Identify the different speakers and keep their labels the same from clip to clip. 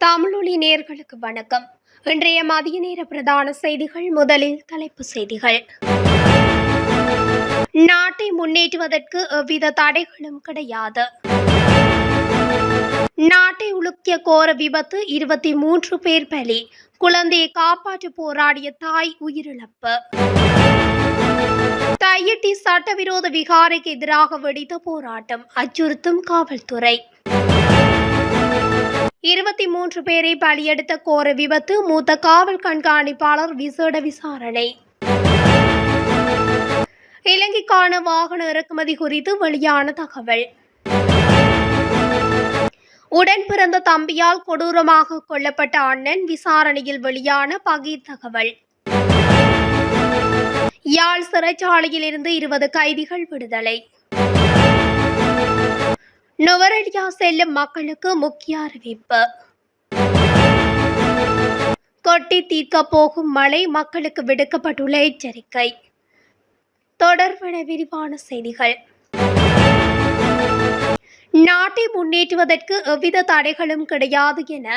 Speaker 1: தமிழொலி நேயர்களுக்கு வணக்கம். இன்றைய மதிய நேர பிரதான செய்திகள். முதலில் தலைப்புச் செய்திகள். நாட்டை முன்னேற்றுவதற்கு எவ்வித தடைகளும் கிடையாது. நாட்டை உலுக்கிய கோர விபத்து, 23 பேர் பலி. குழந்தையை காப்பாற்ற போராடிய தாய் உயிரிழப்பு. தையிட்டி சட்டவிரோத விகாரைக்கு எதிராக வெடித்த போராட்டம், அச்சுறுத்தும் காவல்துறை. 23 பேரை பலியெடுத்த கோர விபத்து, மூத்த காவல் கண்காணிப்பாளர் விசேட விசாரணை. இலங்கைக்கான வாகன இறக்குமதி குறித்து வெளியான தகவல். உடன் பிறந்த தம்பியால் கொடூரமாக கொல்லப்பட்ட அண்ணன், விசாரணையில் வெளியான பகீர் தகவல். யாழ் சிறைச்சாலையில் இருந்து 20 கைதிகள் விடுதலை. நுவரெலியா செல்லும் மக்களுக்கு முக்கிய அறிவிப்பு. கொட்டி தீர்க்க போகும் மழை, மக்களுக்கு விடுக்கப்பட்டுள்ள எச்சரிக்கை. தொடர்பான விரிவான செய்திகள். நாட்டை முன்னேற்றுவதற்கு எவ்வித தடைகளும் கிடையாது என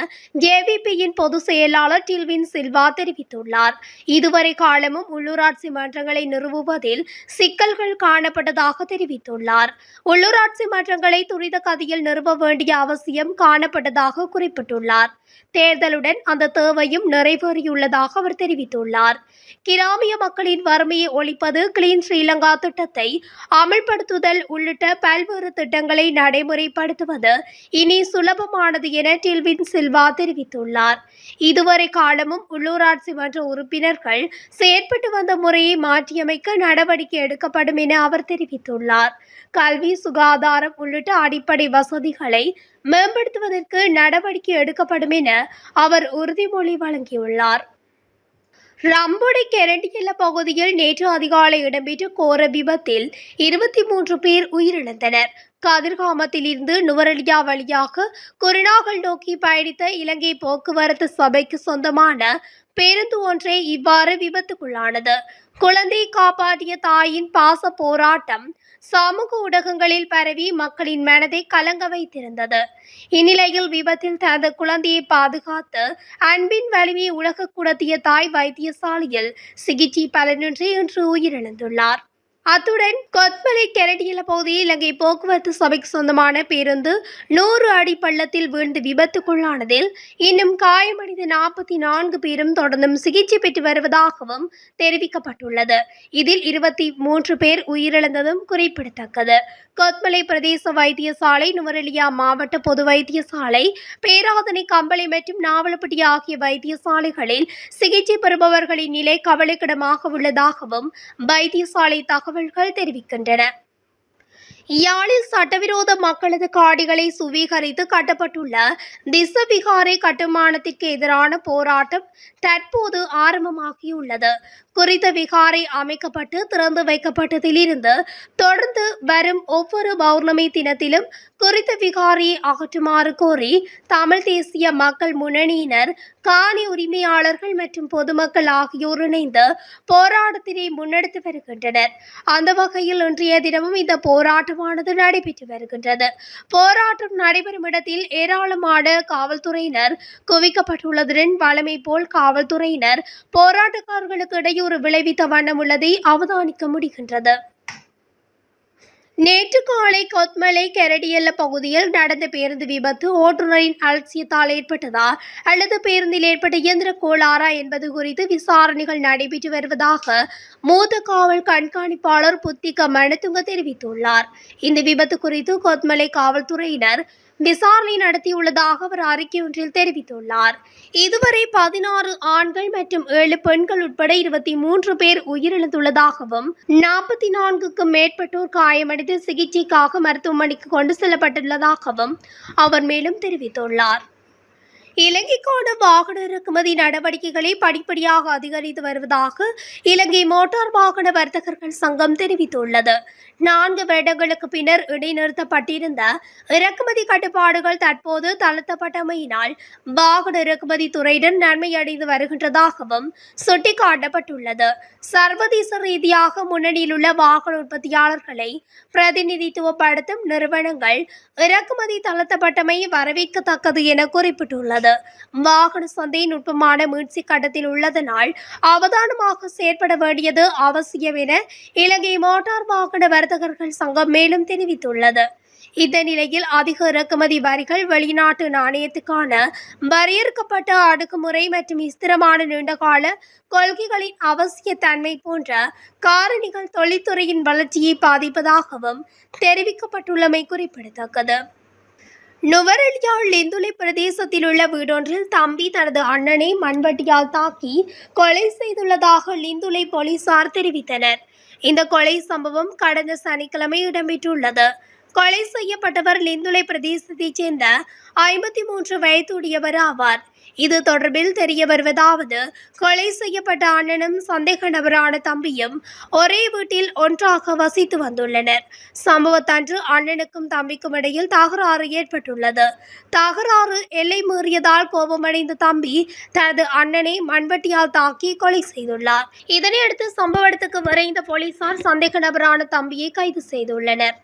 Speaker 1: ஜேவிபியின் பொதுச் செயலாளர் டில்வின் சில்வா தெரிவித்துள்ளார். இதுவரை காலமும் உள்ளூராட்சி மன்றங்களை நிறுவுவதில் சிக்கல்கள் காணப்பட்டதாக தெரிவித்துள்ளார். உள்ளூராட்சி மன்றங்களை துரித கதியில் நிறுவ வேண்டிய அவசியம் காணப்பட்டதாக குறிப்பிட்டுள்ளார். தேர்தலுடன் அந்த தேவையும் நிறைவேறியுள்ளதாக அவர் தெரிவித்துள்ளார். கிராமிய மக்களின் வறுமையை ஒழிப்பது, கிளீன் ஸ்ரீலங்கா திட்டத்தை அமல்படுத்துதல் உள்ளிட்ட பல்வேறு திட்டங்களை நடைமுறைப்படுத்துவது இனி சுலபமானது என டில்வின் சில்வா தெரிவித்துள்ளார். இதுவரை காலமும் உள்ளூராட்சி மன்ற உறுப்பினர்கள் செயற்பட்டு வந்த முறையை மாற்றியமைக்க நடவடிக்கை எடுக்கப்படும் என அவர் தெரிவித்துள்ளார். கல்வி, சுகாதாரம் உள்ளிட்ட அடிப்படை வசதிகளை மேம்படுத்துவதற்கு நடவடிக்கை எடுக்கப்படும் என அவர் உறுதிமொழி வழங்கியுள்ளார். ரம்பொடை கெரண்டியல்ல பகுதியில் நேற்று அதிகாலை இடம்பெற்ற கோர விபத்தில் 23 பேர் உயிரிழந்தனர். கதிர்காமத்தில் இருந்து நுவரெலியா வழியாக குருநாகல் நோக்கி பயணித்த இலங்கை போக்குவரத்து சபைக்கு சொந்தமான பேருந்து ஒன்றே இவ்வாறு விபத்துக்குள்ளானது. குழந்தையை காப்பாற்றிய தாயின் பாச போராட்டம் சமூக ஊடகங்களில் பரவி மக்களின் மனதை கலங்க வைத்திருந்தது. இந்நிலையில் விபத்தில் தனது குழந்தையை பாதுகாத்து அன்பின் வலிமையை உலக குடத்திய தாய் வைத்தியசாலையில் சிகிச்சை பலனின்றி இன்று உயிரிழந்துள்ளார். அத்துடன் கொத்மலை கெரடியல பகுதியில் இலங்கை போக்குவரத்து சபைக்கு சொந்தமான பேருந்து 100 அடி பள்ளத்தில் வீழ்ந்து விபத்துக்குள்ளானதில் இன்னும் காயமடைந்த 44 பேரும் தொடர்ந்தும் சிகிச்சை பெற்று வருவதாகவும் தெரிவிக்கப்பட்டுள்ளது. இதில் 23 பேர் உயிரிழந்ததும் குறிப்பிடத்தக்கது. கொத்மலை பிரதேச வைத்தியசாலை, நுவரெலியா மாவட்ட பொது வைத்தியசாலை, பேராதனை, கம்பளை மற்றும் நாவலப்பட்டி ஆகிய வைத்தியசாலைகளில் சிகிச்சை பெறுபவர்களின் நிலை கவலைக்கிடமாக உள்ளதாகவும் வைத்தியசாலை தகவல்கள் தெரிவிக்கின்றன. யாழில் சட்டவிரோத மக்களது காணிகளை சுவீகரித்து கட்டப்பட்டுள்ள திசவிகாரை கட்டுமானத்திற்கு எதிரான போராட்டம் தற்போது ஆரம்பமாகியுள்ளது. குறித்த விகாரை அமைக்கப்பட்டு திறந்து வைக்கப்பட்டதிலிருந்து தொடர்ந்து வரும் ஒவ்வொரு பௌர்ணமி தினத்திலும் குறித்த விகாரியை அகற்றுமாறு கோரி தமிழ் தேசிய மக்கள் முன்னணியினர், காணி உரிமையாளர்கள் மற்றும் பொதுமக்கள் ஆகியோர் இணைந்து போராட்டத்தினை முன்னெடுத்து வருகின்றனர். அந்த வகையில் இன்றைய தினமும் இந்த போராட்டமானது நடைபெற்று வருகின்றது. போராட்டம் நடைபெறும் இடத்தில் ஏராளமான காவல்துறையினர் குவிக்கப்பட்டுள்ளதுடன் வழமை போல் காவல்துறையினர் போராட்டக்காரர்களுக்கு இடையூறு விளைவித்த வண்ணம் உள்ளதை அவதானிக்க முடிகின்றது. நேற்று காலை கொத்மலை கெரடியல்ல பகுதியில் நடந்த பேருந்து விபத்து ஓட்டுநரின் அலட்சியத்தால் ஏற்பட்டதா அல்லது பேருந்தில் ஏற்பட்ட இயந்திர கோளாறா என்பது குறித்து விசாரணைகள் நடைபெற்று வருவதாக மூத்த காவல் கண்காணிப்பாளர் புத்திக மனதுங்க தெரிவித்துள்ளார். இந்த விபத்து குறித்து கொத்மலை காவல்துறையினர் விசாரணை நடத்தியுள்ளதாக அவர் அறிக்கை ஒன்றில் தெரிவித்துள்ளார். இதுவரை 16 ஆண்கள் மற்றும் 7 பெண்கள் உட்பட 23 பேர் உயிரிழந்துள்ளதாகவும் 44க்கும் மேற்பட்டோர் காயமடைந்து சிகிச்சைக்காக மருத்துவமனைக்கு கொண்டு செல்லப்பட்டுள்ளதாகவும் அவர் மேலும் தெரிவித்துள்ளார். இலங்கைக்கான வாகன இறக்குமதி நடவடிக்கைகளை படிப்படியாக அதிகரித்து வருவதாக இலங்கை மோட்டார் வாகன வர்த்தகர்கள் சங்கம் தெரிவித்துள்ளது. 4 வருடங்களுக்கு பின்னர் இடைநிறுத்தப்பட்டிருந்த இறக்குமதி கட்டுப்பாடுகள் தற்போது தளர்த்தப்பட்டமையினால் வாகன இறக்குமதி துறையுடன் நன்மை அடைந்து வருகின்றதாகவும் சுட்டிக்காட்டப்பட்டுள்ளது. சர்வதேச ரீதியாக முன்னணியில் உள்ள வாகன உற்பத்தியாளர்களை பிரதிநிதித்துவப்படுத்தும் நிறுவனங்கள் இறக்குமதி தளர்த்தப்பட்டமை வரவேற்கத்தக்கது என குறிப்பிட்டுள்ளது. தெரிவித்துள்ளது. வாகன சந்தை நுட்பமான மீட்சி கட்டத்தில் உள்ளதனால் அவதானமாக செயற்பட வேண்டியது அவசியம் என இலங்கை மோட்டார் வாகன வர்த்தகர்கள் சங்கம் மேலும் தெரிவித்துள்ளது. இந்த நிலையில் அதிக இறக்குமதி வரிகள், வெளிநாட்டு நாணயத்துக்கான வரையறுக்கப்பட்ட அடக்குமுறை மற்றும் ஸ்திரமான நீண்டகால கொள்கைகளின் அவசியத்தன்மை போன்ற காரணிகள் தொழில்துறையின் வளர்ச்சியை பாதிப்பதாகவும் தெரிவிக்கப்பட்டுள்ளமை குறிப்பிடத்தக்கது. நுவரெலியா லிந்துலை பிரதேசத்தில் உள்ள வீடொன்றில் தம்பி தனது அண்ணனை மண்வெட்டியால் தாக்கி கொலை செய்துள்ளதாக லிந்துலை போலீசார் தெரிவித்தனர். இந்த கொலை சம்பவம் கடந்த சனிக்கிழமை இடம்பெற்றுள்ளது. கொலை செய்யப்பட்டவர் லிந்துலை பிரதேசத்தைச் சேர்ந்த 53 வயதுடையவர் ஆவார். இது தொடர்பில் தெரிய வருவதாவது, கொலை செய்யப்பட்ட அண்ணனும் சந்தேக நபரான தம்பியும் ஒரே வீட்டில் ஒன்றாக வசித்து வந்துள்ளனர். சம்பவத்தன்று அண்ணனுக்கும் தம்பிக்கும் இடையில் தகராறு ஏற்பட்டுள்ளது. தகராறு எல்லை மீறியதால் கோபமடைந்த தம்பி தனது அண்ணனை மண்வெட்டியால் தாக்கி கொலை செய்துள்ளார். இதனையடுத்து சம்பவ இடத்துக்கு விரைந்த போலீசார் சந்தேக நபரான தம்பியை கைது செய்துள்ளனர்.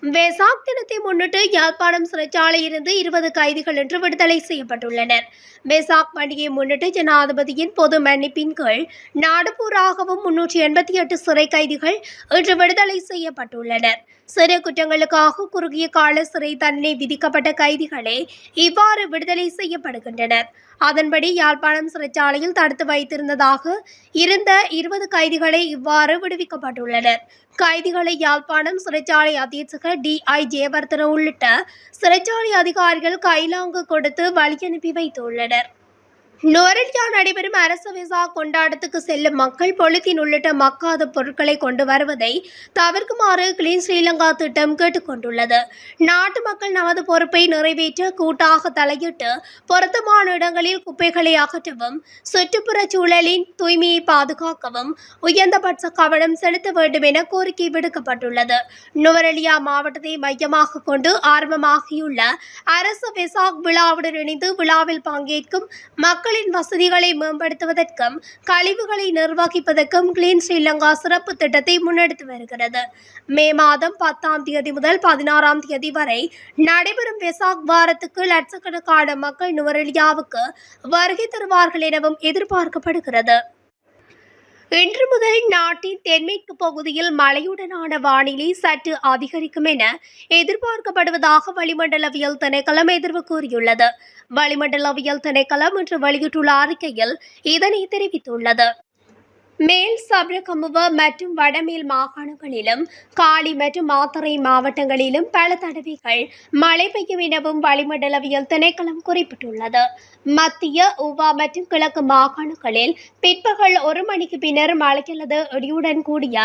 Speaker 1: வெசாக் தினத்தை முன்னிட்டு யாழ்ப்பாணம் சிறைச்சாலையிலிருந்து 20 கைதிகள் இன்று விடுதலை செய்யப்பட்டுள்ளனர். வெசாக் பண்டிகையை முன்னிட்டு ஜனாதிபதியின் பொது மன்னிப்பின் கீழ் நாடுபூராகவும் 388 சிறை கைதிகள் இன்று விடுதலை செய்யப்பட்டுள்ளனர். சிறு குற்றங்களுக்காக குறுகிய கால சிறை தண்டனை விதிக்கப்பட்ட கைதிகளே இவ்வாறு விடுதலை செய்யப்படுகின்றனர். அதன்படி யாழ்ப்பாணம் சிறைச்சாலையில் தடுத்து வைத்திருந்ததாக இருந்த 20 கைதிகளை இவ்வாறு விடுவிக்கப்பட்டுள்ளனர். கைதிகளை யாழ்ப்பாணம் சிறைச்சாலை அधीक्षक D.I. ஜெயவர்தன உள்ளிட்ட சிறைச்சாலை அதிகாரிகள் கைலாங்கு கொடுத்து வழி அனுப்பி வைத்துள்ளனர். நுவரெலியா நடைபெறும் அரச விசா கொண்டாட்டத்துக்கு செல்லும் மக்கள் பொலித்தீன் உள்ளிட்ட மக்காத பொருட்களை கொண்டு வருவதை தவிர்க்குமாறு கிளீன் ஸ்ரீலங்கா திட்டம் கேட்டுக்கொண்டுள்ளது. நாட்டு மக்கள் நமது பொறுப்பை நிறைவேற்ற கூட்டாக தலையிட்டு பொருத்தமான இடங்களில் குப்பைகளை அகற்றவும், சுற்றுப்புற சூழலின் தூய்மையை பாதுகாக்கவும் உயர்ந்தபட்ச கவனம் செலுத்த வேண்டும் என கோரிக்கை விடுக்கப்பட்டுள்ளது. நுவரெலியா மாவட்டத்தை மையமாக கொண்டு ஆரம்பமாகியுள்ள அரச விசாக் விழாவுடன் இணைந்து விழாவில் பங்கேற்கும் மக்களின் வசதிகளை மேம்படுத்துவதற்கும் கழிவுகளை நிர்வகிப்பதற்கும் கிளீன் ஸ்ரீலங்கா சிறப்பு திட்டத்தை முன்னெடுத்து வருகிறது. மே மாதம் 10ஆம் தேதி முதல் 16ஆம் தேதி வரை நடைபெறும் வெசாக் வாரத்துக்கு லட்சக்கணக்கான மக்கள் நுவரெலியாவுக்கு வருகை தருவார்கள் எனவும் எதிர்பார்க்கப்படுகிறது. இன்று முதல் நாட்டின் தென்மேற்கு பகுதியில் மழையுடனான வானிலை சற்று அதிகரிக்கும் என எதிர்பார்க்கப்படுவதாக வளிமண்டலவியல் திணைக்களம் எதிர்வு கூறியுள்ளது. வளிமண்டலவியல் திணைக்களம் இன்று வெளியிட்டுள்ள அறிக்கையில் இதனை தெரிவித்துள்ளது. மேல் சப்ரகமுவ மற்றும் வடமேல் மாகாணங்களிலும் காலி மற்றும் மாத்தறை மாவட்டங்களிலும் பல தடவைகள் மழை பெய்யும் எனவும் வளிமண்டலவியல் திணைக்களம் குறிப்பிட்டுள்ளது. மத்திய, உவா மற்றும் கிழக்கு மாகாணங்களில் பிற்பகல் 1 மணிக்கு பின்னர் மழை அல்லது இடியுடன் கூடிய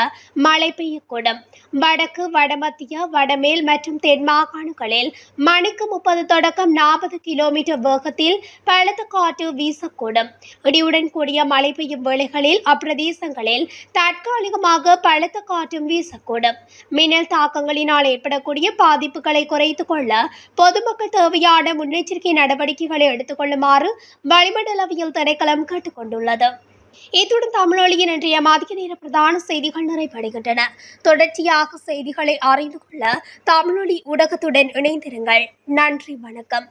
Speaker 1: மழை பெய்யக்கூடும். வடக்கு, வடமத்திய, வடமேல் மற்றும் தென் மாகாணங்களில் மணிக்கு 30 தொடக்கம் 40 கிலோமீட்டர் வேகத்தில் பலத்த காற்று வீசக்கூடும். இடியுடன் கூடிய மழை பெய்யும் வேளைகளில் பிரதேசங்களில் தற்காலிகமாக பலத்த காற்றும் வீசக்கூடும். மின்னல் தாக்கங்களினால் ஏற்படக்கூடிய பாதிப்புகளை குறைத்துக் கொள்ள பொதுமக்கள் தேவையான முன்னெச்சரிக்கை நடவடிக்கைகளை எடுத்துக் கொள்ளுமாறு வளிமண்டலவியல் திணைக்களம் கேட்டுக் கொண்டுள்ளது. இத்துடன் தமிழொலியின் இன்றைய மதிய நேர பிரதான செய்திகள் நிறைவடைகின்றன. தொடர்ச்சியாக செய்திகளை அறிந்து கொள்ள தமிழொலி ஊடகத்துடன் இணைந்திருங்கள். நன்றி, வணக்கம்.